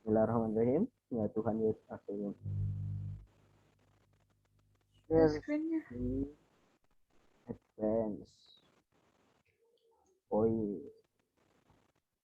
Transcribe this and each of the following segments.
Bismillahirrahmanirrahim. Ya Tuhan Yesus akhirnya. Share Screen-nya. di advance. Oh iya.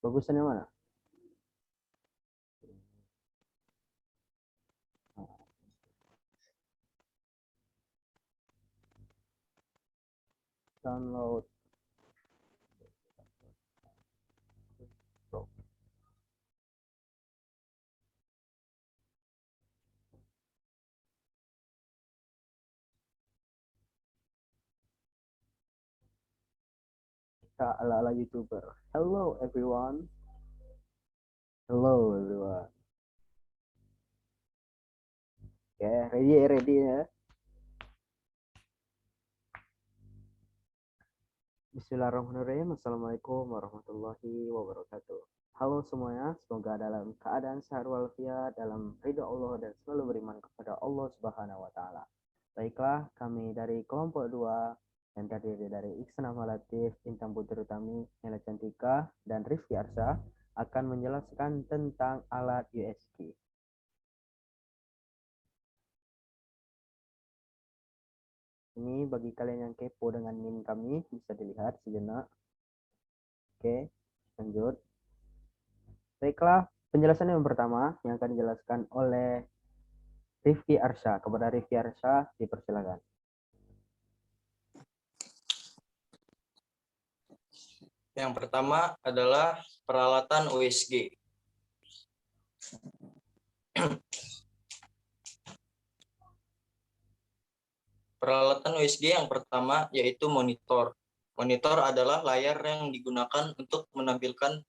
Bagusan yang mana? Download. Kita ala-ala YouTuber. Hello everyone. Hello everyone. Oke, ready ya. Bismillahirrahmanirrahim. Assalamualaikum warahmatullahi wabarakatuh. Halo semuanya, semoga dalam keadaan sehat walafiat, dalam ridho Allah dan selalu beriman kepada Allah Subhanahu wa taala. Baiklah, kami dari kelompok 2 yang terdiri dari Iksan Ahmad Latif, Intan Putri Utami, Nela Cantika, dan Rifki Arsa akan menjelaskan tentang alat USG. Ini bagi kalian yang kepo dengan min kami, bisa dilihat sejenak. Oke, lanjut. Baiklah, penjelasan yang pertama yang akan dijelaskan oleh Rifki Arsha. Kepada Rifki Arsha, dipersilakan. Yang pertama adalah peralatan USG. Peralatan USG yang pertama yaitu monitor. Monitor adalah layar yang digunakan untuk menampilkan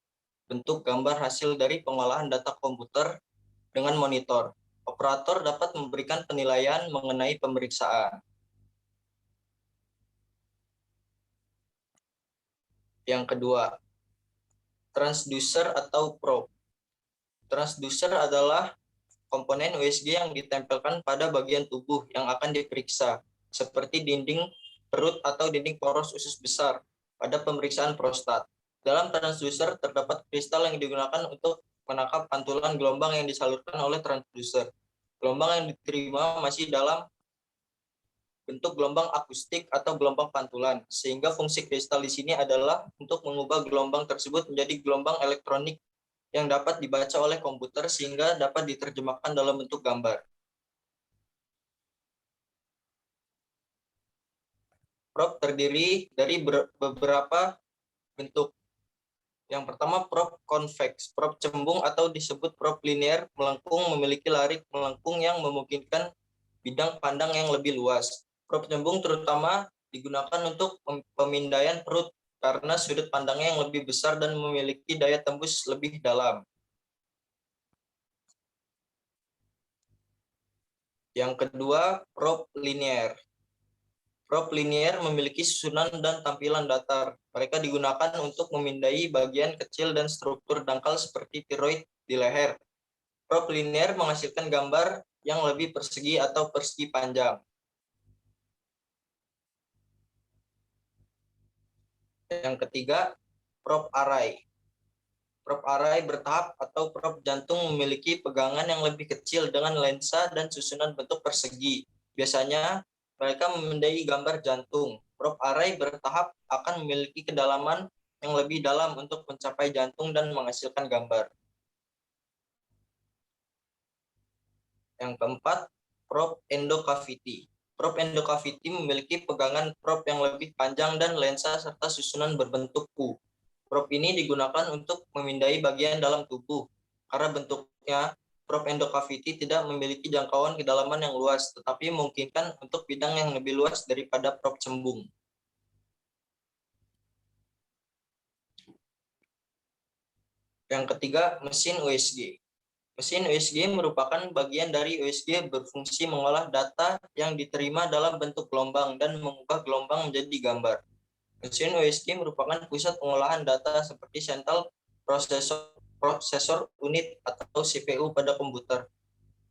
bentuk gambar hasil dari pengolahan data komputer dengan monitor. Operator dapat memberikan penilaian mengenai pemeriksaan. Yang kedua, transducer atau probe. Transducer adalah komponen USG yang ditempelkan pada bagian tubuh yang akan diperiksa, seperti dinding perut atau dinding poros usus besar pada pemeriksaan prostat. Dalam transducer terdapat kristal yang digunakan untuk menangkap pantulan gelombang yang disalurkan oleh transducer. Gelombang yang diterima masih dalam bentuk gelombang akustik atau gelombang pantulan, sehingga fungsi kristal di sini adalah untuk mengubah gelombang tersebut menjadi gelombang elektronik yang dapat dibaca oleh komputer sehingga dapat diterjemahkan dalam bentuk gambar. Probe terdiri dari beberapa bentuk. Yang pertama, probe konveks. Probe cembung atau disebut probe linear melengkung memiliki larik melengkung yang memungkinkan bidang pandang yang lebih luas. Probe cembung terutama digunakan untuk pemindaian perut karena sudut pandangnya yang lebih besar dan memiliki daya tembus lebih dalam. Yang kedua, probe linear. Probe linear memiliki susunan dan tampilan datar. Mereka digunakan untuk memindai bagian kecil dan struktur dangkal seperti tiroid di leher. Probe linear menghasilkan gambar yang lebih persegi atau persegi panjang. Yang ketiga, probe array. Probe array bertahap atau probe jantung memiliki pegangan yang lebih kecil dengan lensa dan susunan bentuk persegi. Biasanya mereka memindai gambar jantung. Probe array bertahap akan memiliki kedalaman yang lebih dalam untuk mencapai jantung dan menghasilkan gambar. Yang keempat, probe endocavity. Probe endocavity memiliki pegangan probe yang lebih panjang dan lensa serta susunan berbentuk U. Probe ini digunakan untuk memindai bagian dalam tubuh. Karena bentuknya, probe endocavity tidak memiliki jangkauan kedalaman yang luas, tetapi memungkinkan untuk bidang yang lebih luas daripada probe cembung. Yang ketiga, mesin USG. Mesin USG merupakan bagian dari USG berfungsi mengolah data yang diterima dalam bentuk gelombang dan mengubah gelombang menjadi gambar. Mesin USG merupakan pusat pengolahan data seperti Central Processor Unit atau CPU pada komputer.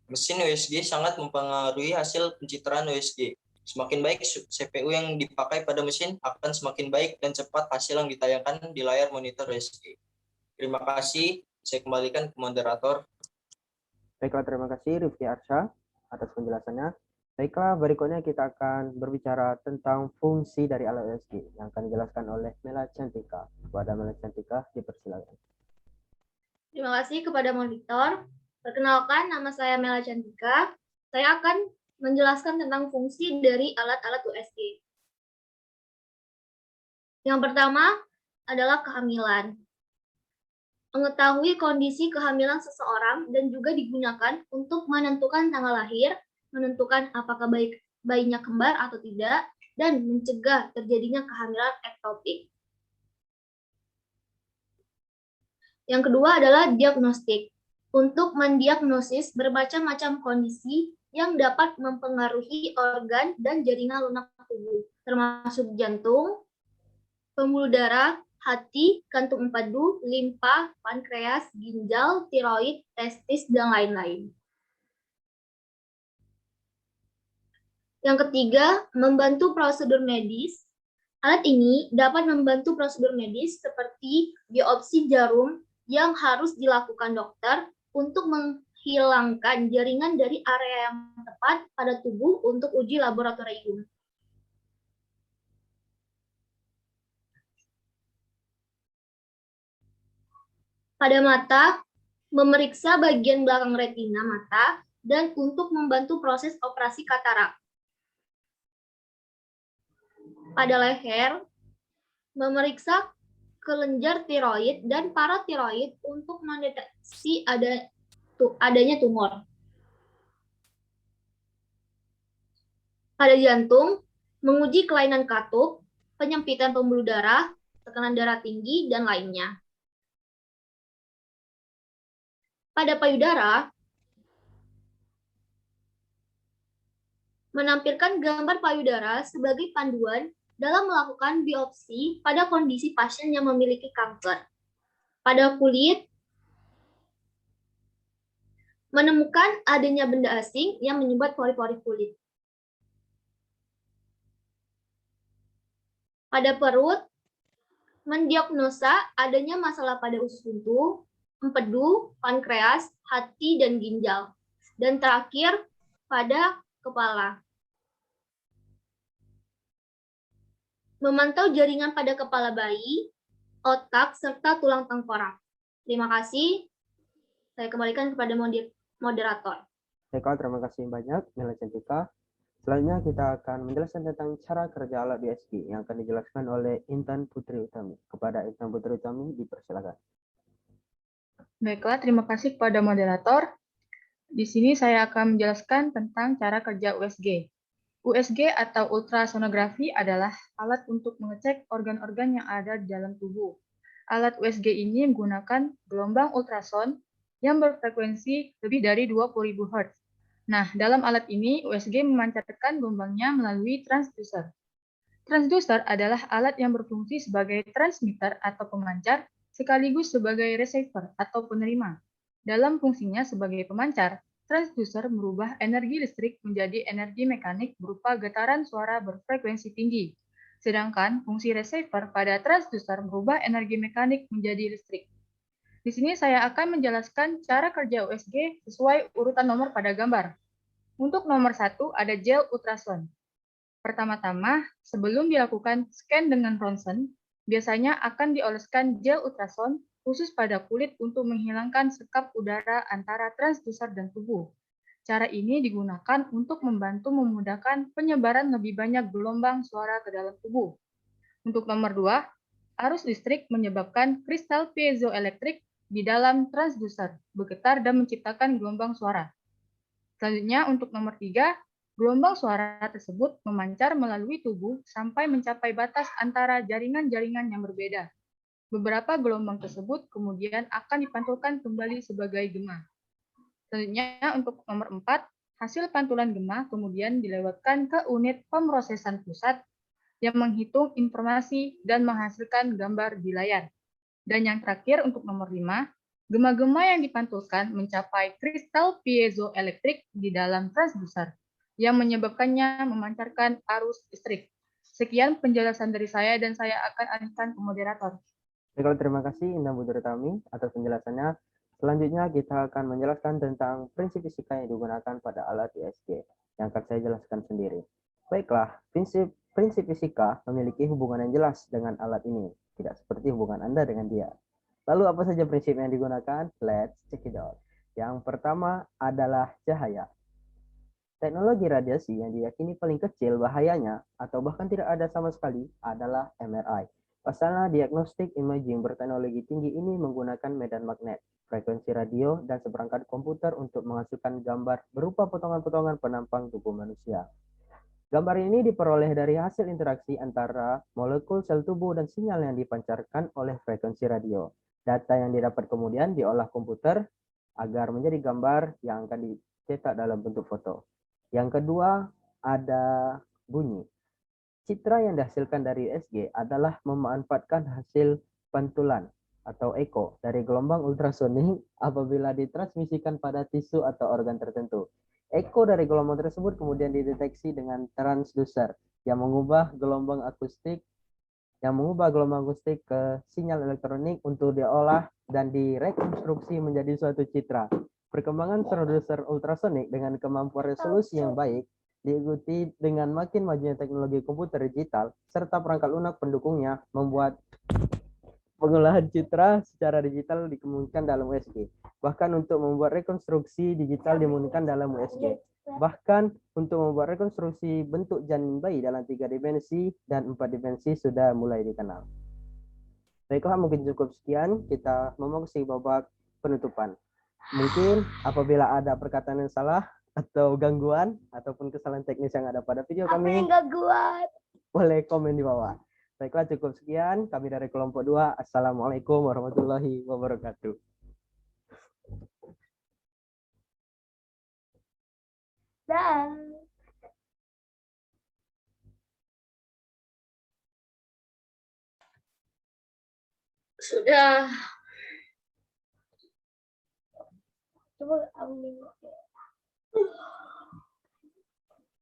Mesin USG sangat mempengaruhi hasil pencitraan USG. Semakin baik CPU yang dipakai pada mesin, akan semakin baik dan cepat hasil yang ditayangkan di layar monitor USG. Terima kasih, saya kembalikan ke moderator. Baiklah, terima kasih Rifki Arsha atas penjelasannya. Baiklah, berikutnya kita akan berbicara tentang fungsi dari alat USG yang akan dijelaskan oleh Mela Cantika. Kepada Mela Cantika, dipersilakan. Terima kasih kepada monitor. Perkenalkan, nama saya Mela Cantika. Saya akan menjelaskan tentang fungsi dari alat-alat USG. Yang pertama adalah kehamilan. Mengetahui kondisi kehamilan seseorang dan juga digunakan untuk menentukan tanggal lahir, menentukan apakah bayinya kembar atau tidak, dan mencegah terjadinya kehamilan ektopik. Yang kedua adalah diagnostik. Untuk mendiagnosis bermacam-macam kondisi yang dapat mempengaruhi organ dan jaringan lunak tubuh, termasuk jantung, pembuluh darah, hati, kantung empedu, limpa, pankreas, ginjal, tiroid, testis, dan lain-lain. Yang ketiga, membantu prosedur medis. Alat ini dapat membantu prosedur medis seperti biopsi jarum yang harus dilakukan dokter untuk menghilangkan jaringan dari area yang tepat pada tubuh untuk uji laboratorium. Pada mata, memeriksa bagian belakang retina mata dan untuk membantu proses operasi katarak. Pada leher, memeriksa kelenjar tiroid dan paratiroid untuk mendeteksi adanya tumor. Pada jantung, menguji kelainan katup, penyempitan pembuluh darah, tekanan darah tinggi, dan lainnya. Pada payudara, menampilkan gambar payudara sebagai panduan dalam melakukan biopsi pada kondisi pasien yang memiliki kanker. Pada kulit, menemukan adanya benda asing yang menyumbat pori-pori kulit. Pada perut, mendiagnosa adanya masalah pada usus buntu, empedu, pankreas, hati, dan ginjal. Dan terakhir, pada kepala. Memantau jaringan pada kepala bayi, otak, serta tulang tengkorak. Terima kasih. Saya kembalikan kepada moderator. Baiklah, terima kasih banyak Mela Cantika. Selanjutnya kita akan menjelaskan tentang cara kerja alat USG yang akan dijelaskan oleh Intan Putri Utami. Kepada Intan Putri Utami, dipersilakan. Baiklah, terima kasih kepada moderator. Di sini saya akan menjelaskan tentang cara kerja USG. USG atau ultrasonografi adalah alat untuk mengecek organ-organ yang ada di dalam tubuh. Alat USG ini menggunakan gelombang ultrason yang berfrekuensi lebih dari 20.000 Hz. Nah, dalam alat ini, USG memancarkan gelombangnya melalui transducer. Transducer adalah alat yang berfungsi sebagai transmitter atau pemancar, sekaligus sebagai receiver atau penerima. Dalam fungsinya sebagai pemancar, transducer merubah energi listrik menjadi energi mekanik berupa getaran suara berfrekuensi tinggi. Sedangkan fungsi receiver pada transducer merubah energi mekanik menjadi listrik. Di sini saya akan menjelaskan cara kerja USG sesuai urutan nomor pada gambar. Untuk nomor 1 ada gel ultrasound. Pertama-tama, sebelum dilakukan scan dengan ronsen, biasanya akan dioleskan gel ultrasound khusus pada kulit untuk menghilangkan sekap udara antara transducer dan tubuh. Cara ini digunakan untuk membantu memudahkan penyebaran lebih banyak gelombang suara ke dalam tubuh. Untuk nomor 2, arus listrik menyebabkan kristal piezoelektrik di dalam transducer bergetar dan menciptakan gelombang suara. Selanjutnya, untuk nomor 3, gelombang suara tersebut memancar melalui tubuh sampai mencapai batas antara jaringan-jaringan yang berbeda. Beberapa gelombang tersebut kemudian akan dipantulkan kembali sebagai gema. Selanjutnya, untuk nomor 4, hasil pantulan gema kemudian dilewatkan ke unit pemrosesan pusat yang menghitung informasi dan menghasilkan gambar di layar. Dan yang terakhir, untuk nomor 5, gema-gema yang dipantulkan mencapai kristal piezoelektrik di dalam transducer yang menyebabkannya memancarkan arus listrik. Sekian penjelasan dari saya dan saya akan alihkan ke moderator. Baiklah, terima kasih Intan Putri Utami atas penjelasannya. Selanjutnya kita akan menjelaskan tentang prinsip fisika yang digunakan pada alat USG yang akan saya jelaskan sendiri. Baiklah, prinsip fisika memiliki hubungan yang jelas dengan alat ini, tidak seperti hubungan Anda dengan dia. Lalu apa saja prinsip yang digunakan? Let's check it out. Yang pertama adalah cahaya. Teknologi radiasi yang diyakini paling kecil bahayanya atau bahkan tidak ada sama sekali adalah MRI. Pasalnya diagnostik imaging berteknologi tinggi ini menggunakan medan magnet, frekuensi radio, dan seperangkat komputer untuk menghasilkan gambar berupa potongan-potongan penampang tubuh manusia. Gambar ini diperoleh dari hasil interaksi antara molekul sel tubuh dan sinyal yang dipancarkan oleh frekuensi radio. Data yang didapat kemudian diolah komputer agar menjadi gambar yang akan dicetak dalam bentuk foto. Yang kedua, ada bunyi. Citra yang dihasilkan dari USG adalah memanfaatkan hasil pantulan atau echo dari gelombang ultrasonik apabila ditransmisikan pada tisu atau organ tertentu. Echo dari gelombang tersebut kemudian dideteksi dengan transducer yang mengubah gelombang akustik ke sinyal elektronik untuk diolah dan direkonstruksi menjadi suatu citra. Perkembangan transducer ultrasonik dengan kemampuan resolusi yang baik diikuti dengan makin majunya teknologi komputer digital serta perangkat lunak pendukungnya membuat pengolahan citra secara digital dikemungkinkan dalam USG. Bahkan untuk membuat rekonstruksi digital dimungkinkan dalam USG. Bahkan untuk membuat rekonstruksi bentuk janin bayi dalam 3 dimensi dan 4 dimensi sudah mulai dikenal. Baiklah, mungkin cukup sekian. Kita memasuki babak penutupan. Mungkin apabila ada perkataan yang salah atau gangguan ataupun kesalahan teknis yang ada pada video kami, boleh komen di bawah. Baiklah, cukup sekian. Kami dari kelompok 2. Assalamualaikum warahmatullahi wabarakatuh. Dah. Sudah. Coba aku